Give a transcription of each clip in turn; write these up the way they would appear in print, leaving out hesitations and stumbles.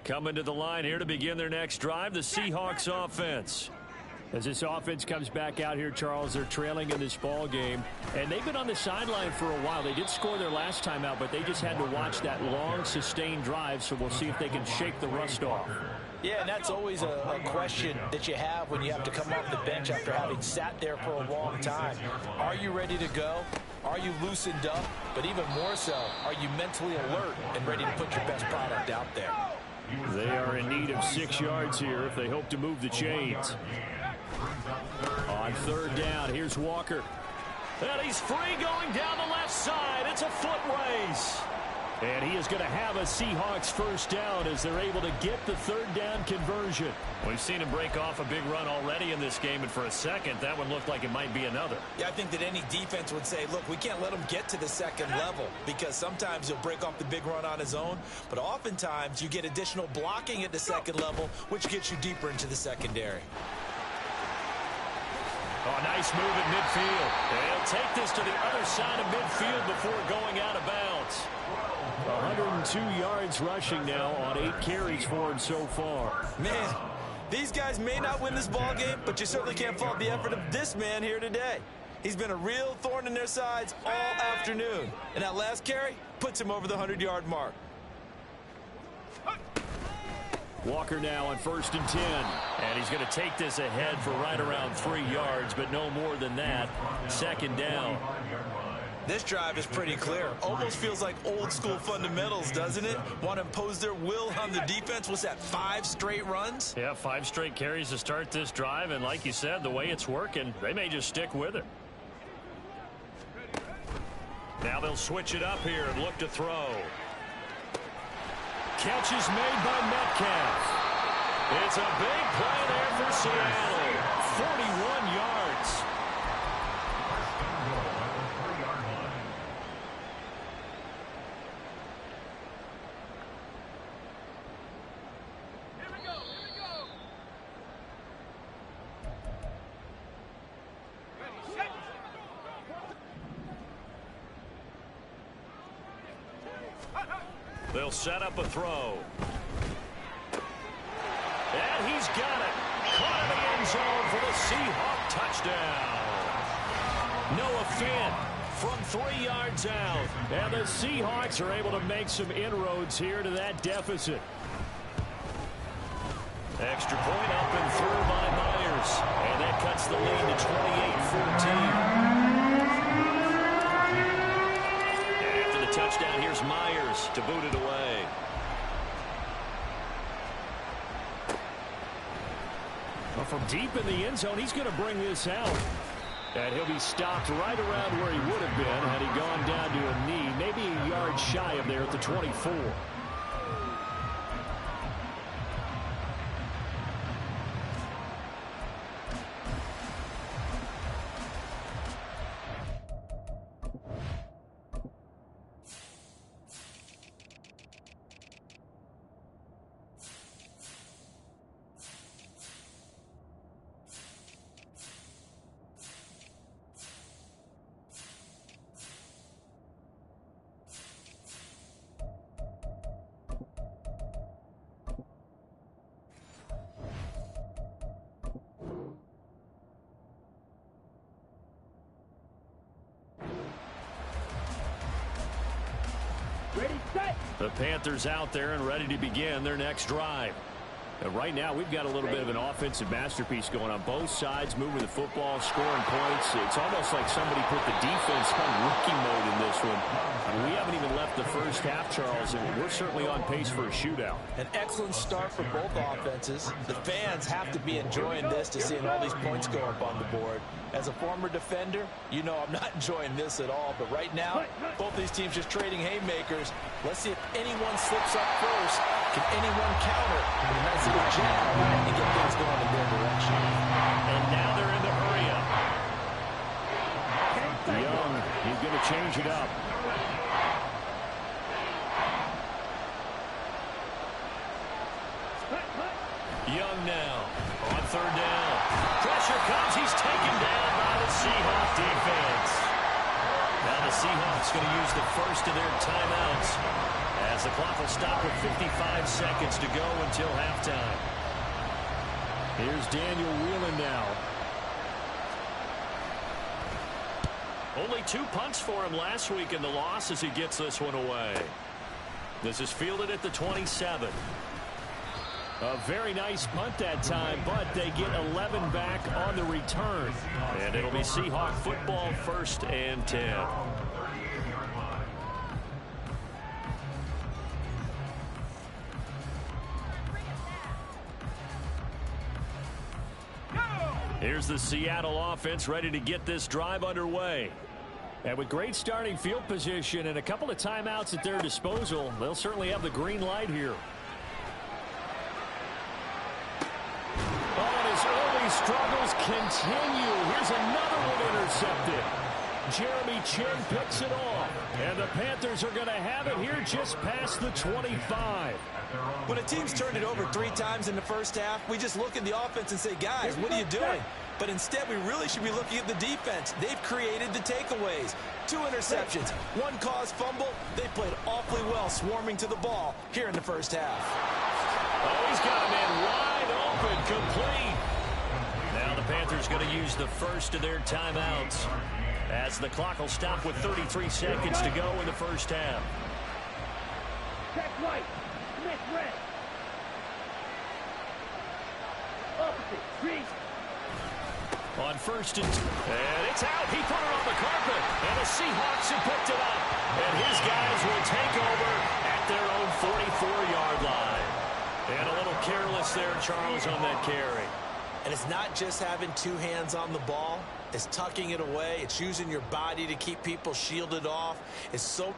Coming to the line here to begin their next drive, the Seahawks offense. As this offense comes back out here, Charles, they're trailing in this ball game, and they've been on the sideline for a while. They did score their last time out, but they just had to watch that long, sustained drive, so we'll see if they can shake the rust off. Yeah, and that's always a question that you have when you have to come off the bench after having sat there for a long time. Are you ready to go? Are you loosened up? But even more so, are you mentally alert and ready to put your best product out there? They are in need of 6 yards here if they hope to move the chains. On third down, here's Walker. And he's free going down the left side. It's a foot race. And he is going to have a Seahawks first down as they're able to get the third down conversion. We've seen him break off a big run already in this game, and for a second, that one looked like it might be another. Yeah, I think that any defense would say, look, we can't let him get to the second level because sometimes he'll break off the big run on his own, but oftentimes you get additional blocking at the second level, which gets you deeper into the secondary. Oh, nice move at midfield. They'll take this to the other side of midfield before going out of bounds. 102 yards rushing now on 8 carries for him so far. Man, these guys may not win this ball game, but you certainly can't fault the effort of this man here today. He's been a real thorn in their sides all afternoon. And that last carry puts him over the 100-yard mark. Walker now on 1st and 10. And he's going to take this ahead for right around 3 yards, but no more than that. Second down. This drive is pretty clear. Almost feels like old school fundamentals, doesn't it? Want to impose their will on the defense. What's that, 5 straight runs? Yeah, 5 straight carries to start this drive. And like you said, the way it's working, they may just stick with it. Now they'll switch it up here and look to throw. Catch is made by Metcalf. It's a big play there for Seattle. 41 yards. They'll set up a throw. And he's got it. Caught in the end zone for the Seahawk touchdown. Noah Fant from 3 yards out. And the Seahawks are able to make some inroads here to that deficit. Extra point up and through by Myers. And that cuts the lead to 28-14. Touchdown, here's Myers to boot it away. Well, from deep in the end zone, he's going to bring this out. And he'll be stopped right around where he would have been had he gone down to a knee, maybe a yard shy of there at the 24. The Panthers out there and ready to begin their next drive. And right now, we've got a little bit of an offensive masterpiece going on both sides, moving the football, scoring points. It's almost like somebody put the defense on rookie mode in this one. I mean, we haven't even left the first half, Charles, and we're certainly on pace for a shootout. An excellent start for both offenses. The fans have to be enjoying this to seeing all these points go up on the board. As a former defender, you know I'm not enjoying this at all. But right now, both these teams just trading haymakers. Let's see if anyone slips up first. Can anyone counter? And a nice little jab and get things going in their direction. And now they're in the hurry-up. Young, he's going to change it up. Young now on third down. Pressure comes. He's taken down by the Seahawks defense. Now the Seahawks going to use the first of their timeouts as the clock will stop with 55 seconds to go until halftime. Here's Daniel Whelan now. Only 2 punts for him last week in the loss as he gets this one away. This is fielded at the 27. A very nice punt that time, but they get 11 back on the return. And it'll be Seahawk football, 1st and 10. Here's the Seattle offense ready to get this drive underway. And with great starting field position and a couple of timeouts at their disposal, they'll certainly have the green light here. Oh, and his early struggles continue. Here's another one intercepted. Jeremy Chin picks it off. And the Panthers are going to have it here just past the 25. When a team's turned it over 3 times in the first half, we just look at the offense and say, guys, what are you doing? But instead, we really should be looking at the defense. They've created the takeaways. 2 interceptions, 1 caused fumble. They played awfully well swarming to the ball here in the first half. Oh, he's got a man wide open, complete. Now the Panthers going to use the first of their timeouts as the clock will stop with 33 seconds to go in the first half. Check right. Smith red. Opposite. Green. On 1st and it's out. He put it on the carpet. And the Seahawks have picked it up. And his guys will take over at their own 44-yard line. And a little careless there, Charles, on that carry. And it's not just having 2 hands on the ball. It's tucking it away. It's using your body to keep people shielded off. It's so...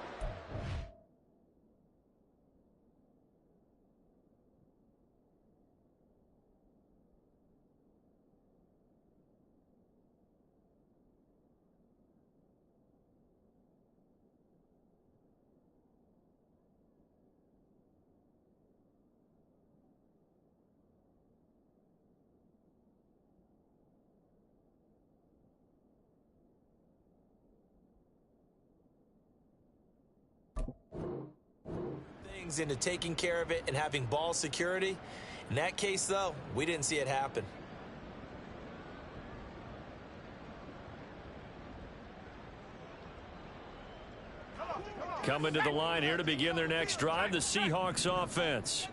into taking care of it and having ball security. In that case, though, we didn't see it happen. Coming to the line here to begin their next drive, the Seahawks offense.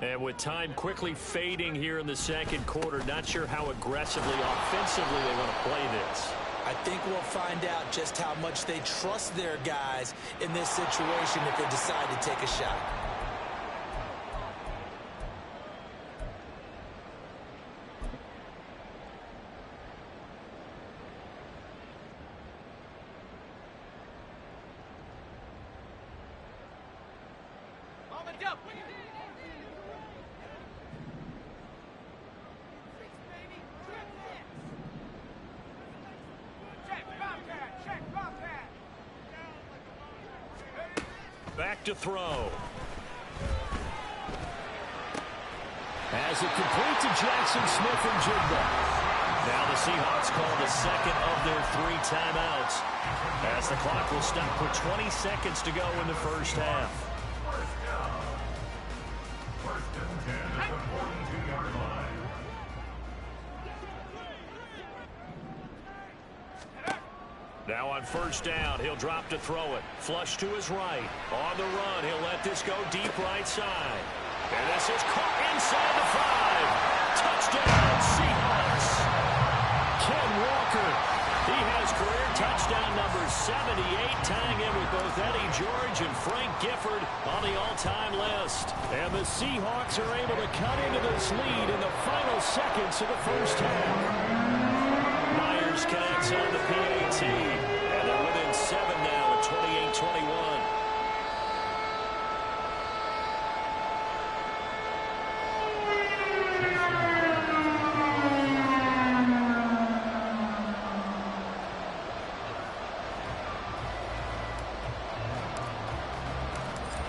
And with time quickly fading here in the second quarter, not sure how aggressively, offensively they want to play this. I think we'll find out just how much they trust their guys in this situation if they decide to take a shot. Back to throw. As it complete to Jackson Smith and Jigba. Now the Seahawks call the second of their 3 timeouts as the clock will stop with 20 seconds to go in the first half. Now on 1st down, he'll drop to throw it. Flush to his right. On the run, he'll let this go deep right side. And this is caught inside the 5. Touchdown, Seahawks. Ken Walker. He has career touchdown number 78, tying in with both Eddie George and Frank Gifford on the all-time list. And the Seahawks are able to cut into this lead in the final seconds of the first half. Myers connects on the PAT, and they're within 7 now at 28-21.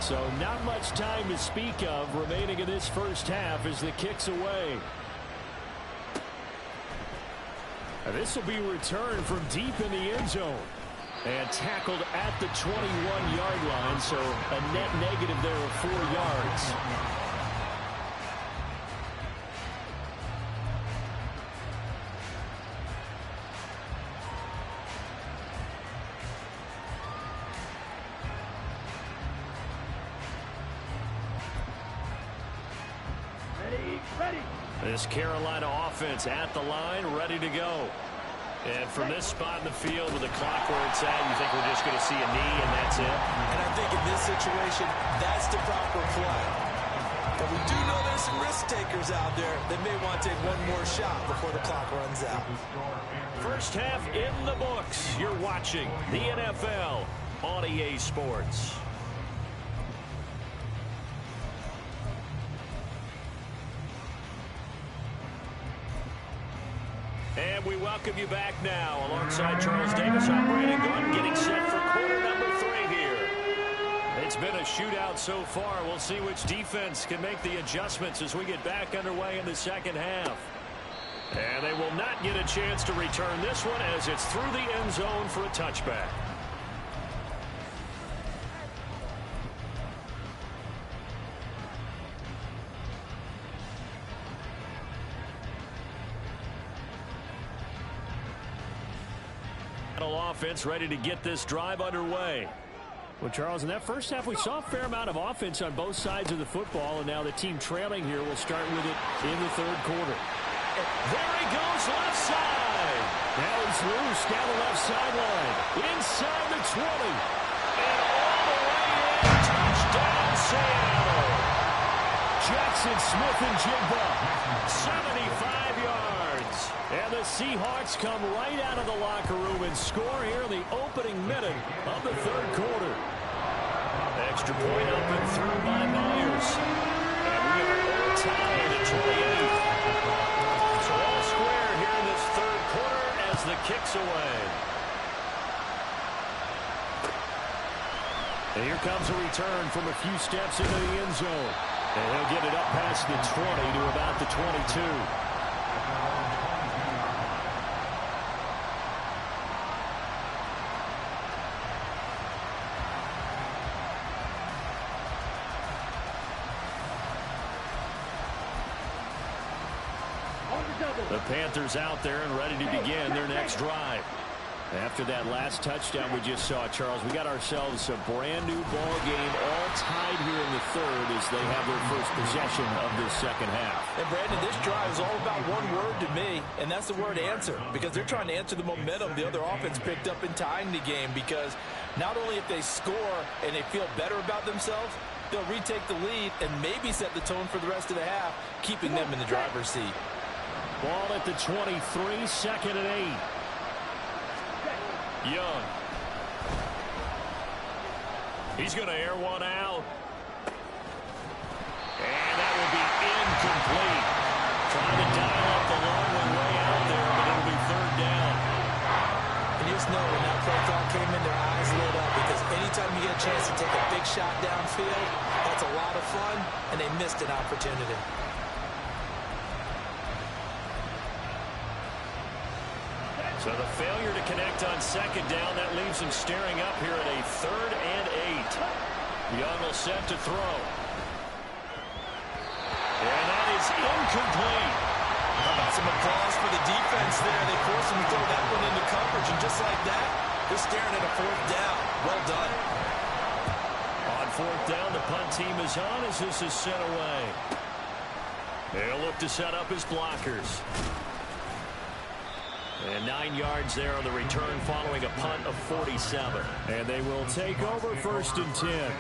So not much time to speak of remaining in this first half as the kick's away. And this will be returned from deep in the end zone. And tackled at the 21-yard line, so a net negative there of 4 yards. Ready. This Carolina offense at the line, ready to go. And from this spot in the field with the clock where it's at, you think we're just going to see a knee and that's it? And I think in this situation, that's the proper play. But we do know there's some risk takers out there that may want to take one more shot before the clock runs out. First half in the books. You're watching the NFL on EA Sports. And we welcome you back now. Alongside Charles Davis, I'm Brandon Gordon, getting set for quarter number 3 here. It's been a shootout so far. We'll see which defense can make the adjustments as we get back underway in the second half. And they will not get a chance to return this one as it's through the end zone for a touchback. Offense ready to get this drive underway. Well, Charles, in that first half, we saw a fair amount of offense on both sides of the football, and now the team trailing here will start with it in the third quarter. There he goes, left side. Now he's loose down the left sideline. Inside the 20. And all the way in. Touchdown, Seattle. Jackson Smith-Njigba. 75 yards. And the Seahawks come right out of the locker room and score here in the opening minute of the third quarter. Extra point up and through by Myers. And we are all tied at 28. So all square here in this third quarter as the kick's away. And here comes a return from a few steps into the end zone. And he'll get it up past the 20 to about the 22. The Panthers out there and ready to begin their next drive. After that last touchdown we just saw, Charles, we got ourselves a brand new ball game, all tied here in the third as they have their first possession of this second half. And Brandon, this drive is all about one word to me, and that's the word answer, because they're trying to answer the momentum the other offense picked up in tying the game, because not only if they score and they feel better about themselves, they'll retake the lead and maybe set the tone for the rest of the half, keeping them in the driver's seat. Ball at the 23, second and 8. Young. He's going to air one out. And that will be incomplete. Trying to dial up the long one way out there, but it'll be third down. And you just know when that play call came in, their eyes lit up, because anytime you get a chance to take a big shot downfield, that's a lot of fun, and they missed an opportunity. So the failure to connect on second down, that leaves him staring up here at a third and 8. Young will set to throw. And that is incomplete. How about some applause for the defense there? They forced him to throw that one into coverage, and just like that, they're staring at a fourth down. Well done. On fourth down, the punt team is on as this is sent away. They'll look to set up his blockers. And 9 yards there on the return following a punt of 47. And they will take over first and 10. At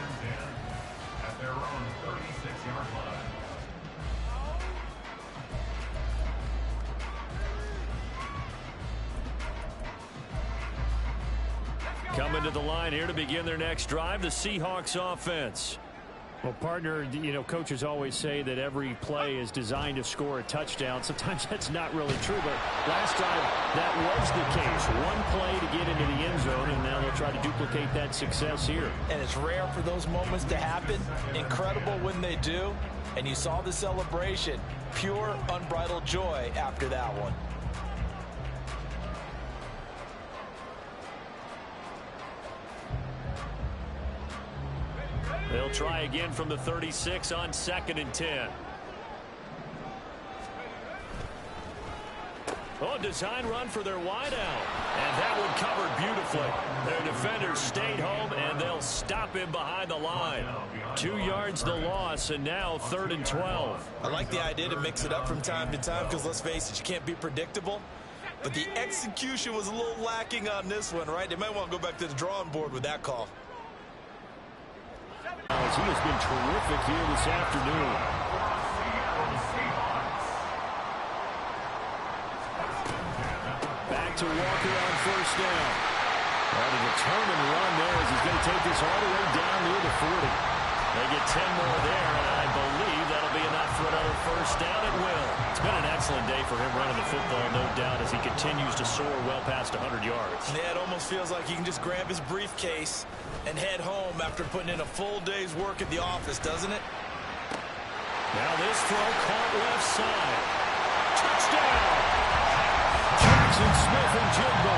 their own 36-yard line. Coming to the line here to begin their next drive, the Seahawks offense. Well, partner, you know, coaches always say that every play is designed to score a touchdown. Sometimes that's not really true, but last time that was the case. One play to get into the end zone, and now they'll try to duplicate that success here. And it's rare for those moments to happen. Incredible when they do. And you saw the celebration. Pure, unbridled joy after that one. They'll try again from the 36 on 2nd and 10. Oh, design run for their wideout. And that one covered beautifully. Their defenders stayed home, and they'll stop him behind the line. 2 yards the loss, and now 3rd and 12. I like the idea to mix it up from time to time because, let's face it, you can't be predictable. But the execution was a little lacking on this one, right? They might want to go back to the drawing board with that call. As he has been terrific here this afternoon. Back to Walker on 1st down. And a determined run there as he's going to take this all the way down near the 40. They get 10 more there, and I believe that'll be enough for another 1st down. It will. It's been an excellent day for him running the football, no doubt, as he continues to soar well past 100 yards. Yeah, it almost feels like he can just grab his briefcase and head home after putting in a full day's work at the office, doesn't it? Now this throw caught left side. Touchdown! Jackson Smith-Njigba.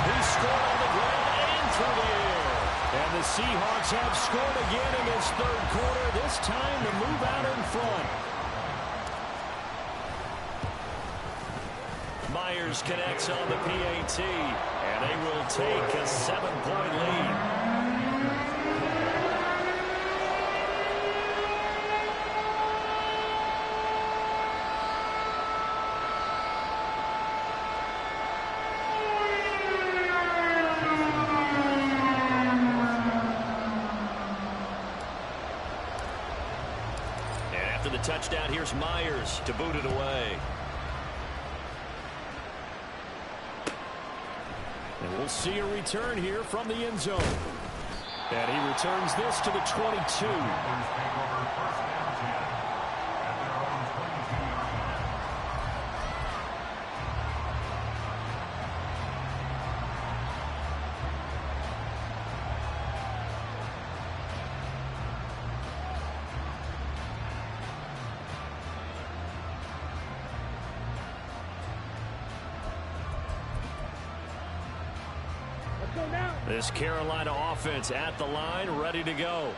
He scored on the ground and through the air. And the Seahawks have scored again in this 3rd quarter, this time to move out in front. Myers connects on the PAT, and they will take a 7-point lead. After the touchdown, here's Myers to boot it away. And we'll see a return here from the end zone. And he returns this to the 22. This Carolina offense at the line, ready to go.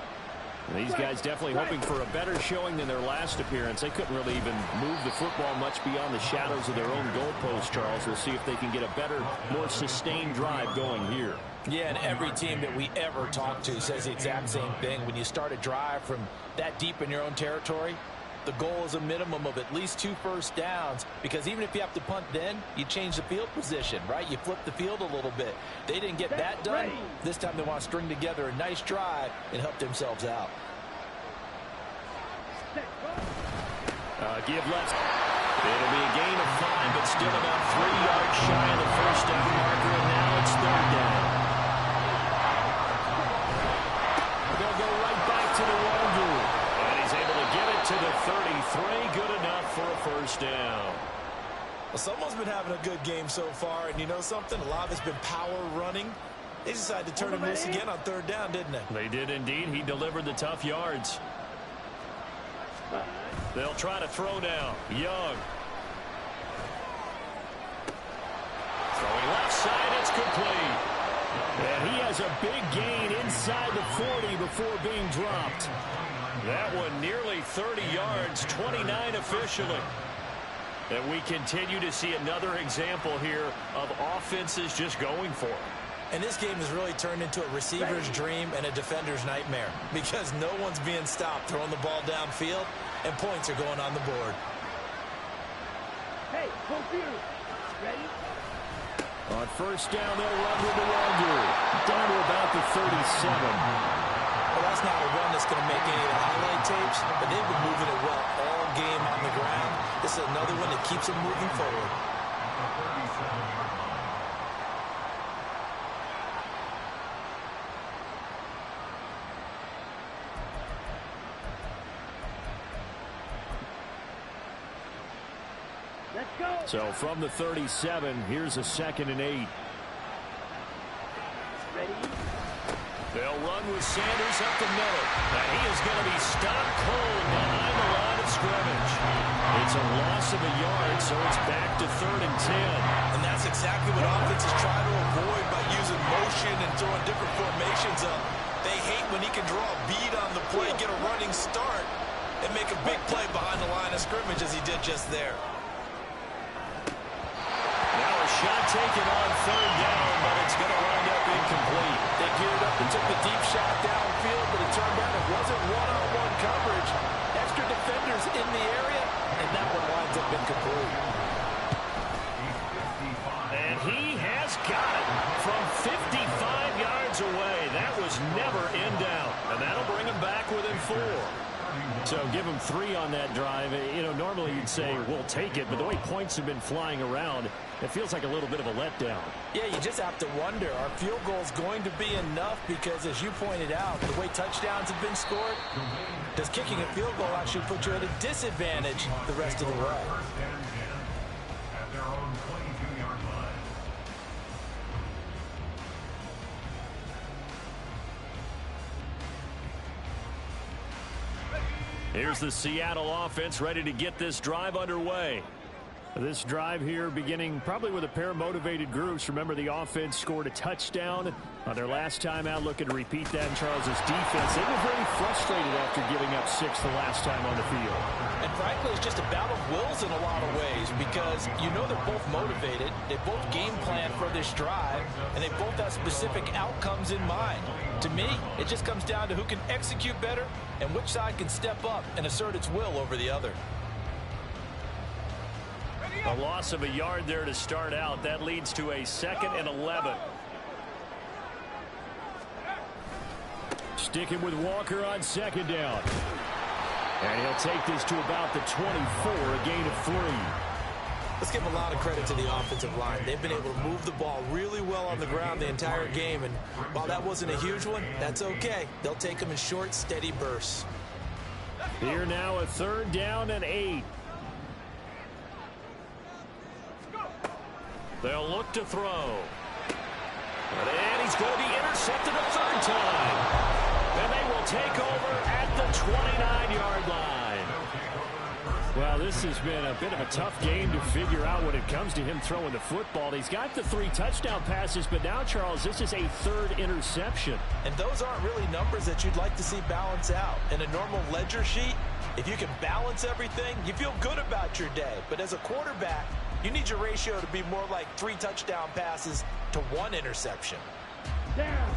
These guys definitely hoping for a better showing than their last appearance. They couldn't really even move the football much beyond the shadows of their own goalpost, Charles. We'll see if they can get a better, more sustained drive going here. Yeah, and every team that we ever talk to says the exact same thing. When you start a drive from that deep in your own territory, the goal is a minimum of at least 2 first downs, because even if you have to punt then, you change the field position, right? You flip the field a little bit. They didn't get that done. This time they want to string together a nice drive and help themselves out. Give left. It'll be a gain of 5, but still about 3 yards shy of the 1st down marker, and now it's 3rd down. They'll go right back to the Walker. And he's able to get it to the 33. Good enough for a 1st down. Well, someone's been having a good game so far, and you know something? A lot of it's been power running. They decided to turn him loose again on 3rd down, didn't they? They did indeed. He delivered the tough yards. They'll try to throw now. Young. Throwing left side, it's complete. And he has a big gain inside the 40 before being dropped. That one nearly 30 yards, 29 officially. And we continue to see another example here of offenses just going for it. And this game has really turned into a receiver's dream and a defender's nightmare, because no one's being stopped throwing the ball downfield, and points are going on the board. Hey, computer, ready? On 1st down, they'll run with the Walker. Down to about the 37. Well, that's not a run that's going to make any of the highlight tapes, but they've been moving it well all game on the ground. This is another one that keeps them moving forward. Let's go. So from the 37, here's a 2nd and 8. Ready? They'll run with Sanders up the middle. And he is going to be stopped cold behind the line of scrimmage. It's a loss of a yard, so it's back to 3rd and 10. And that's exactly what offenses try to avoid by using motion and throwing different formations up. They hate when he can draw a bead on the play, get a running start, and make a big play behind the line of scrimmage as he did just there. Now a shot taken on third down, but it's going to wind up incomplete. They geared up and took the deep shot downfield, but it turned out it wasn't one-on-one coverage. Extra defenders in the area, and that one winds up incomplete. And he has got it from 55 yards away. That was never in doubt, and that'll bring him back within 4. So give him 3 on that drive. You know, normally you'd say, we'll take it, but the way points have been flying around, it feels like a little bit of a letdown. Yeah, you just have to wonder, are field goals going to be enough? Because as you pointed out, the way touchdowns have been scored, does kicking a field goal actually put you at a disadvantage the rest of the way? At their own 22-yard line. Here's the Seattle offense ready to get this drive underway. This drive here beginning probably with a pair of motivated groups. Remember, the offense scored a touchdown on their last time out. Looking to repeat that in Charles' defense. They were very frustrated after giving up 6 the last time on the field. And frankly, it's just a battle of wills in a lot of ways because you know they're both motivated. They both game plan for this drive, and they both have specific outcomes in mind. To me, it just comes down to who can execute better and which side can step up and assert its will over the other. A loss of a yard there to start out. That leads to a 2nd and 11. Sticking with Walker on 2nd down. And he'll take this to about the 24, a gain of 3. Let's give a lot of credit to the offensive line. They've been able to move the ball really well on the ground the entire game. And while that wasn't a huge one, that's okay. They'll take them in short, steady bursts. Here now a 3rd down and 8. They'll look to throw. And he's going to be intercepted a 3rd time. And they will take over at the 29-yard line. Well, this has been a bit of a tough game to figure out when it comes to him throwing the football. He's got the 3 touchdown passes, but now, Charles, this is a 3rd interception. And those aren't really numbers that you'd like to see balance out. In a normal ledger sheet, if you can balance everything, you feel good about your day. But as a quarterback, you need your ratio to be more like 3 touchdown passes to 1 interception. Down.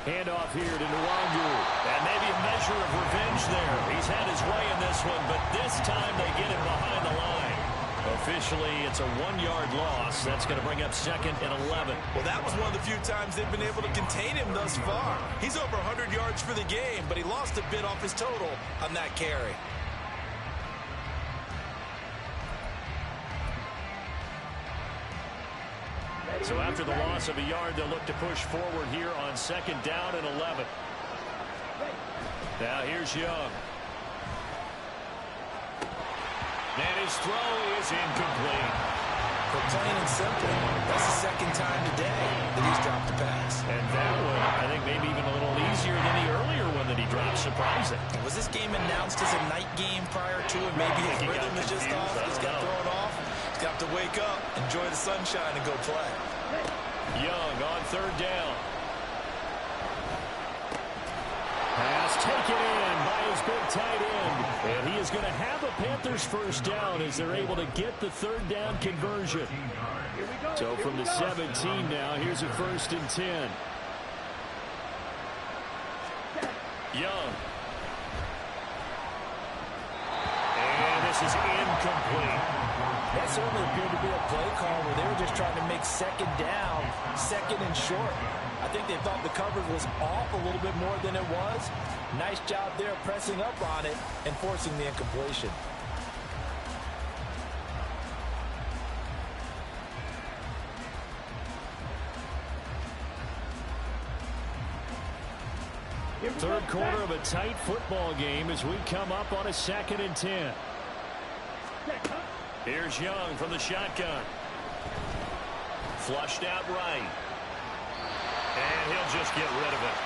Handoff here to Nwangu. And maybe a measure of revenge there. He's had his way in this one, but this time they get him behind the line. Officially, it's a 1-yard loss. That's going to bring up 2nd and 11. Well, that was one of the few times they've been able to contain him thus far. He's over 100 yards for the game, but he lost a bit off his total on that carry. So after the loss of a yard, they'll look to push forward here on 2nd down and 11. Now here's Young. And his throw is incomplete. But plain and simple, that's the 2nd time today that he's dropped a pass. And that one, I think, maybe even a little easier than the earlier one that he dropped. Surprising. Was this game announced as a night game prior to it? Maybe his rhythm is just off. He's got thrown off. He's got to wake up, enjoy the sunshine, and go play. Young on 3rd down. Pass taken in by his big tight end. And he is going to have a Panthers 1st down as they're able to get the 3rd down conversion. So from the 17 now, here's a 1st and 10. Young. And this is incomplete. That certainly appeared to be a play call where they were just trying to make 2nd down, 2nd and short. I think they thought the coverage was off a little bit more than it was. Nice job there pressing up on it and forcing the incompletion. Third quarter of a tight football game as we come up on a 2nd and 10. Here's Young from the shotgun. Flushed out right. And he'll just get rid of it.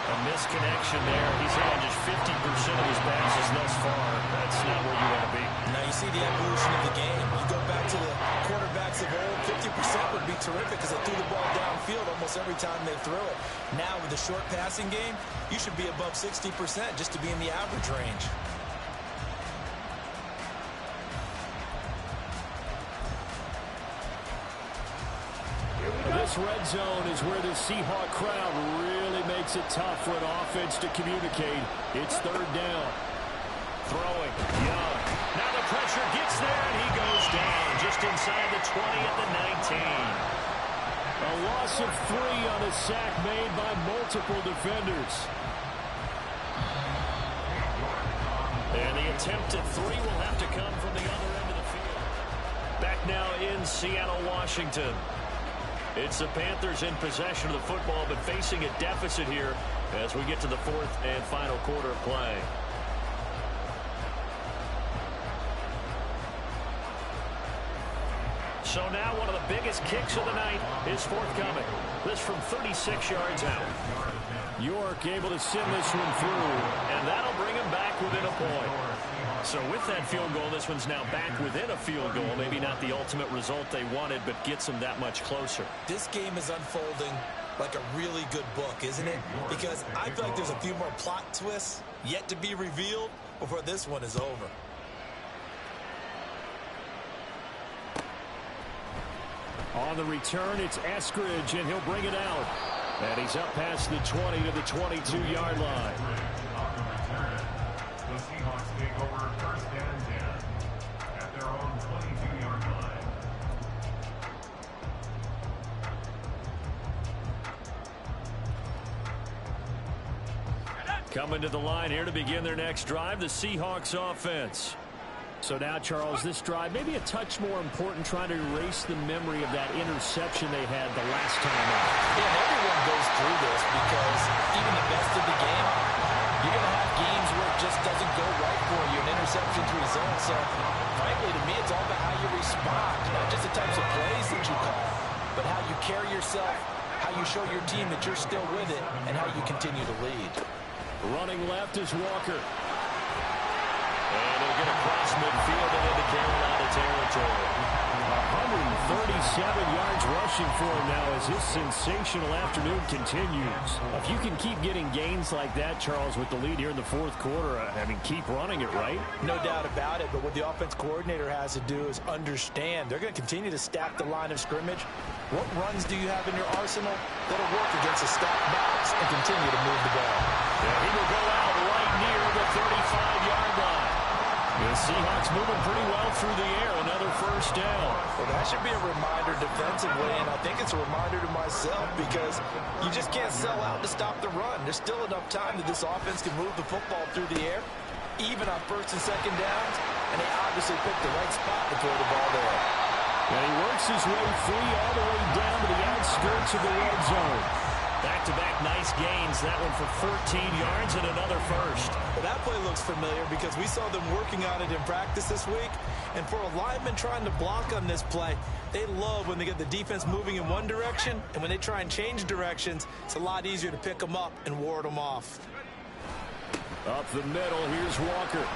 A misconnection there. He's on just 50% of his passes thus far. That's not where you want to be. Now you see the evolution of the game. You go back to the quarterbacks of old 50% would be terrific because they threw the ball downfield almost every time they threw it. Now with the short passing game, you should be above 60% just to be in the average range. This red zone is where the Seahawk crowd really makes it tough for an offense to communicate. It's third down. Throwing. Young. Now the pressure gets there, and he goes down just inside the 20 at the 19. A loss of 3 on a sack made by multiple defenders. And the attempt at 3 will have to come from the other end of the field. Back now in Seattle, Washington. It's the Panthers in possession of the football, but facing a deficit here as we get to the fourth and final quarter of play. So now one of the biggest kicks of the night is forthcoming. This from 36 yards out. York able to send this one through, and that'll bring him back within a point. So with that field goal, this one's now back within a field goal. Maybe not the ultimate result they wanted, but gets them that much closer. This game is unfolding like a really good book, isn't it? Because I feel like there's a few more plot twists yet to be revealed before this one is over. On the return, it's Eskridge, and he'll bring it out. And he's up past the 20 to the 22-yard line. The Seahawks take over first and 10 at their own 22-yard line. Coming to the line here to begin their next drive, the Seahawks offense. So now, Charles, this drive may be a touch more important, trying to erase the memory of that interception they had the last time out. Yeah, everyone goes through this because even the best of the game, you're going to have games where it just doesn't go right for you. An interception's result. So, frankly, to me, it's all about how you respond. Not just the types of plays that you call, but how you carry yourself, how you show your team that you're still with it, and how you continue to lead. Running left is Walker. And he'll get across midfield and into Carolina territory. 137 yards rushing for him now as his sensational afternoon continues. If you can keep getting gains like that, Charles, with the lead here in the fourth quarter, I mean, keep running it, right? No doubt about it, but what the offense coordinator has to do is understand. They're going to continue to stack the line of scrimmage. What runs do you have in your arsenal that'll work against a stacked box and continue to move the ball? Yeah, he will go out right near the 35-yard line. The Seahawks moving pretty well through the air. Another first down. Well, that should be a reminder defensively, and I think it's a reminder to myself because you just can't sell out to stop the run. There's still enough time that this offense can move the football through the air, even on first and second downs, and they obviously picked the right spot to throw the ball there. And he works his way free all the way down to the outskirts of the red zone. Back-to-back nice gains. That one for 14 yards and another first. Well, that play looks familiar because we saw them working on it in practice this week. And for a lineman trying to block on this play, they love when they get the defense moving in one direction. And when they try and change directions, it's a lot easier to pick them up and ward them off. Up the middle, here's Walker.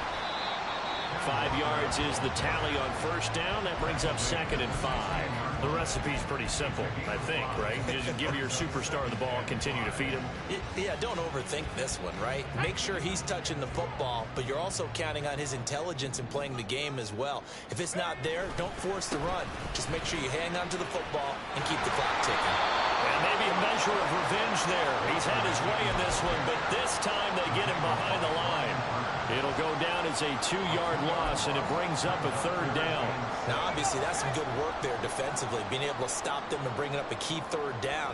5 yards is the tally on first down. That brings up 2nd and 5. The recipe's pretty simple, I think, right? Just give your superstar the ball, continue to feed him. Yeah, don't overthink this one, right? Make sure he's touching the football, but you're also counting on his intelligence in playing the game as well. If it's not there, don't force the run. Just make sure you hang on to the football and keep the clock ticking. And maybe a measure of revenge there. He's had his way in this one, but this time they get him behind the line. It'll go down as a 2-yard loss, and it brings up a 3rd down. Now, obviously, that's some good work there defensively, being able to stop them and bringing up a key 3rd down.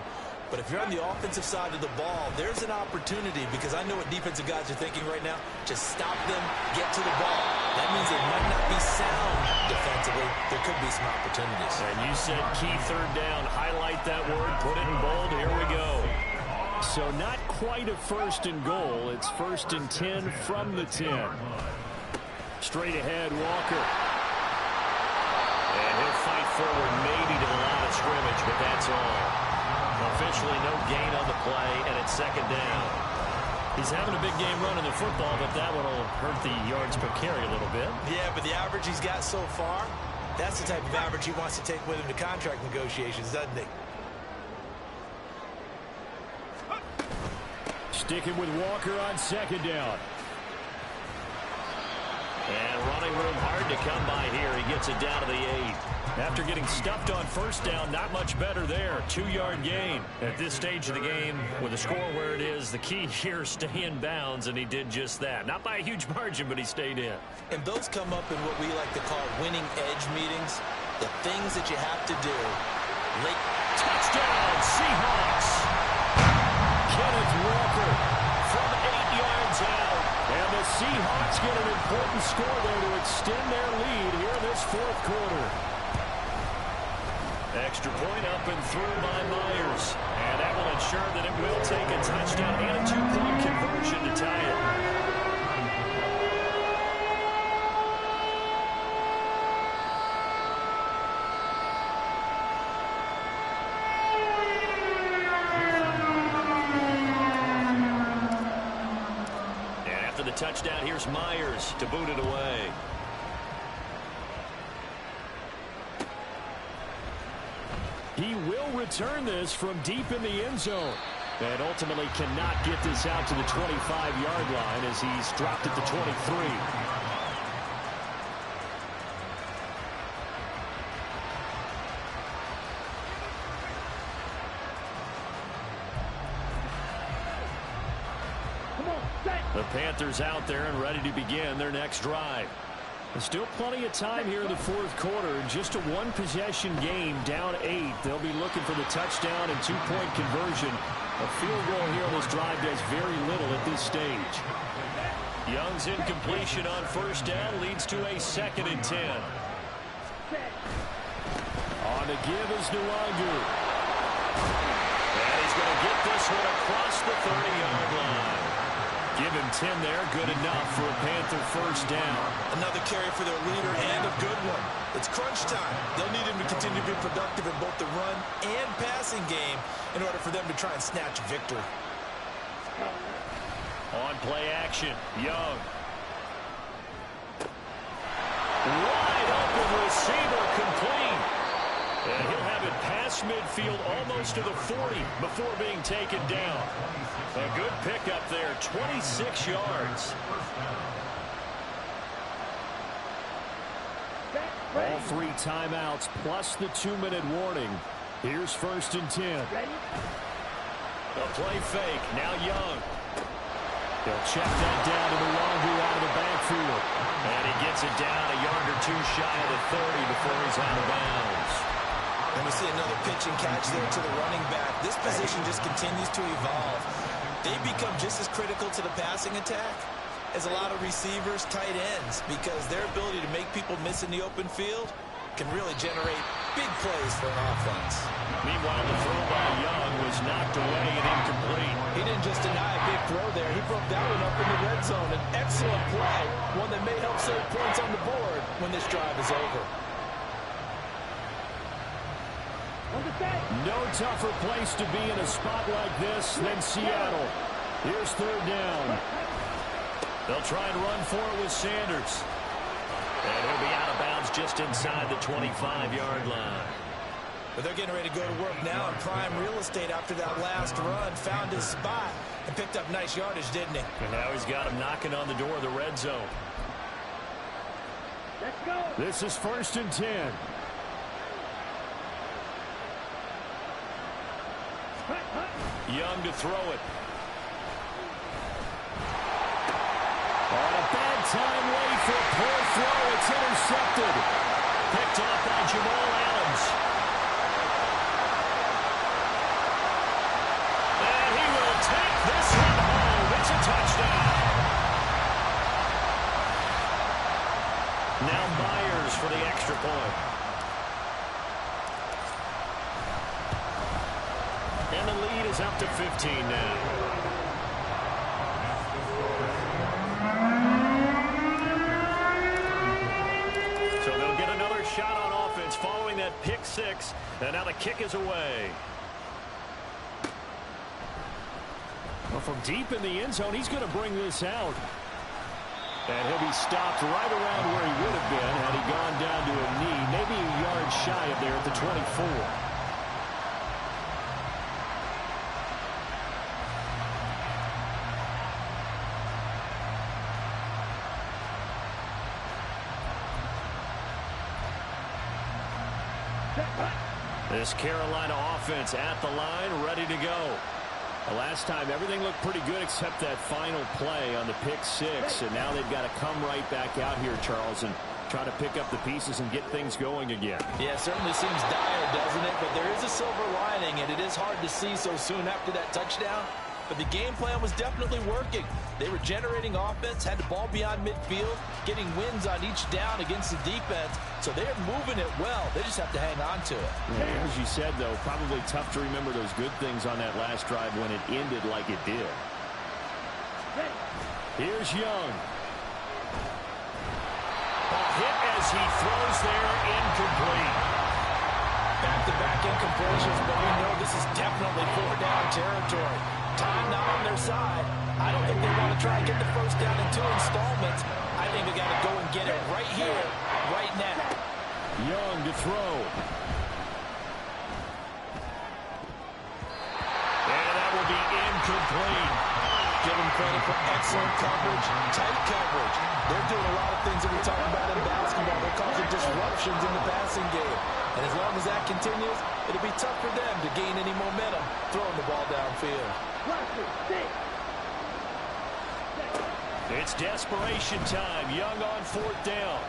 But if you're on the offensive side of the ball, there's an opportunity because I know what defensive guys are thinking right now. Just stop them, get to the ball. That means they might not be sound defensively. There could be some opportunities. And you said key 3rd down. Highlight that word. Put it in bold. Here we go. So not quite a 1st and goal. It's 1st and 10 from the 10. Straight ahead, Walker. And he'll fight forward maybe to the line of scrimmage, but that's all. Officially no gain on the play, and it's 2nd down. He's having a big game running the football, but that one will hurt the yards per carry a little bit. Yeah, but the average he's got so far, That's the type of average he wants to take with him to contract negotiations, doesn't he? Sticking with Walker on second down. And running room hard to come by here. He gets it down to the 8. After getting stuffed on first down, not much better there. 2-yard gain. At this stage of the game, with the score where it is, the key here is stay in bounds, and he did just that. Not by a huge margin, but he stayed in. And those come up in what we like to call winning edge meetings. The things that you have to do. Late touchdown, Seahawks. Kenneth Walker from 8 yards out. And the Seahawks get an important score there to extend their lead here in this fourth quarter. Extra point up and through by Myers. And that will ensure that it will take a touchdown and a 2-point conversion to tie it. Touchdown, here's Myers to boot it away. He will return this from deep in the end zone. And ultimately cannot get this out to the 25-yard line as he's dropped at the 23. The Panthers out there and ready to begin their next drive. There's still plenty of time here in the fourth quarter. Just a one-possession game, down 8. They'll be looking for the touchdown and 2-point conversion. A field goal here on this drive does very little at this stage. Young's incompletion on first down leads to a 2nd and 10. On the give is Nwangu. And he's going to get this one across the 30-yard line. Give him 10 there, good enough for a Panther first down. Another carry for their leader and a good one. It's crunch time. They'll need him to continue to be productive in both the run and passing game in order for them to try and snatch victory. On play action, Young. Wide open receiver, complete. And he'll have it past midfield almost to the 40 before being taken down. A good pickup there, 26 yards. All 3 timeouts plus the 2-minute warning. Here's 1st and 10. A play fake, now Young. He'll check that down to Nwangu out of the backfield. And he gets it down a yard or 2 shy of the 30 before he's out of bounds. And we see another pitch and catch there to the running back. This position just continues to evolve. They become just as critical to the passing attack as a lot of receivers, tight ends, because their ability to make people miss in the open field can really generate big plays for an offense. Meanwhile, the throw by Young was knocked away and incomplete. He didn't just deny a big throw there. He broke that one up in the red zone. An excellent play, one that may help save points on the board when this drive is over. No tougher place to be in a spot like this than Seattle. Here's 3rd down. They'll try and run for it with Sanders. And he'll be out of bounds just inside the 25-yard line. But they're getting ready to go to work now in prime real estate after that last run. Found his spot and picked up nice yardage, didn't he? And now he's got him knocking on the door of the red zone. Let's go. This is 1st and 10. Young to throw it. On a bad time, waiting for a poor throw. It's intercepted. Picked off by Jamal Adams. And he will take this one home. It's a touchdown. Now Myers for the extra point. And the lead is up to 15 now. So they'll get another shot on offense following that pick 6. And now the kick is away. Well, from deep in the end zone, he's going to bring this out. And he'll be stopped right around where he would have been had he gone down to a knee, maybe a yard shy of there at the 24. This Carolina offense at the line, ready to go. The last time, everything looked pretty good except that final play on the pick six. And now they've got to come right back out here, Charles, and try to pick up the pieces and get things going again. Yeah, it certainly seems dire, doesn't it? But there is a silver lining, and it is hard to see so soon after that touchdown. But the game plan was definitely working. They were generating offense, had the ball beyond midfield, getting wins on each down against the defense. So they're moving it well. They just have to hang on to it. Yeah, as you said, though, probably tough to remember those good things on that last drive when it ended like it did. Here's Young. A hit as he throws there, incomplete. Back-to-back incompletions, but we know this is definitely 4-down territory. Time not on their side. I don't think they want to try and get the first down in 2 installments. I think they got to go and get it right here, right now. Young to throw. And that will be incomplete. Give them credit for excellent coverage, tight coverage. They're doing a lot of things that we talk about in basketball. They're causing disruptions in the passing game. And as long as that continues, it'll be tough for them to gain any momentum throwing the ball downfield. It's desperation time. Young on 4th down.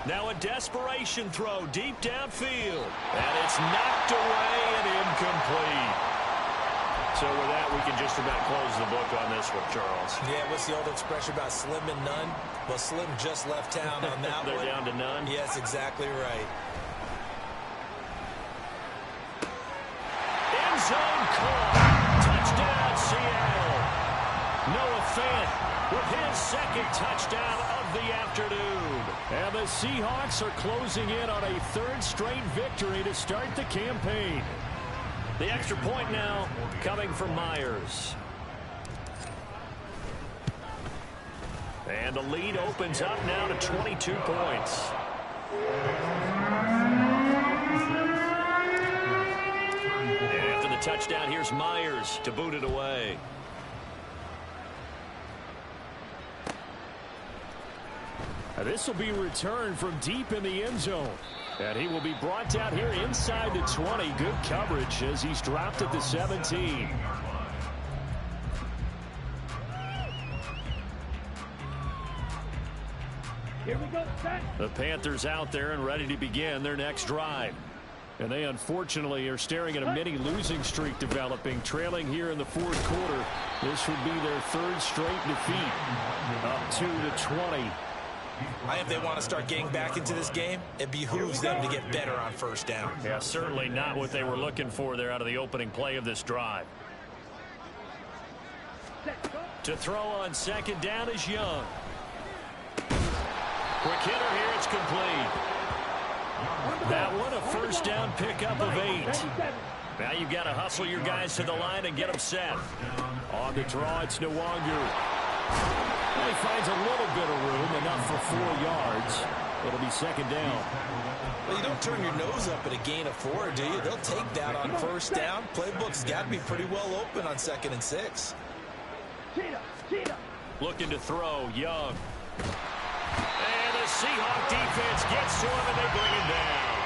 Now a desperation throw deep downfield. And it's knocked away and incomplete. So with that, we can just about close the book on this one, Charles. Yeah, what's the old expression about slim and none? Well, Slim just left town on that They're one. down to none? Yes, exactly right. End zone call. Touchdown, Seattle. Noah Fant with his second touchdown of the afternoon. And the Seahawks are closing in on a 3rd straight victory to start the campaign. The extra point now coming from Myers. And the lead opens up now to 22 points. And after the touchdown, here's Myers to boot it away. This will be returned from deep in the end zone. And he will be brought down here inside the 20. Good coverage as he's dropped at the 17. Here we go, set. The Panthers out there and ready to begin their next drive. And they unfortunately are staring at a mini losing streak developing, trailing here in the 4th quarter. This would be their 3rd straight defeat. Up 2-20. If they want to start getting back into this game, it behooves them to get better on 1st down. Yeah, certainly not what they were looking for there out of the opening play of this drive. To throw on 2nd down is Young. Quick hitter here, it's complete. That one a 1st down pickup of 8. Now you've got to hustle your guys to the line and get them set. On the draw, it's Nwangu. He finds a little bit of room, enough for 4 yards. It'll be 2nd down. Well, you don't turn your nose up at a gain of 4, do you? They'll take that on 1st down. Playbook's got to be pretty well open on 2nd and 6. Looking to throw, Young. And the Seahawk defense gets to him, and they bring him down.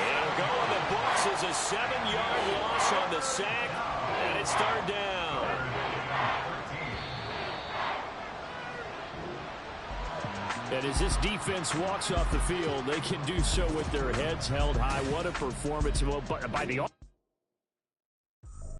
It'll go in the books as a 7-yard loss on the sack, and it's 3rd down. And as this defense walks off the field, they can do so with their heads held high. What a performance by the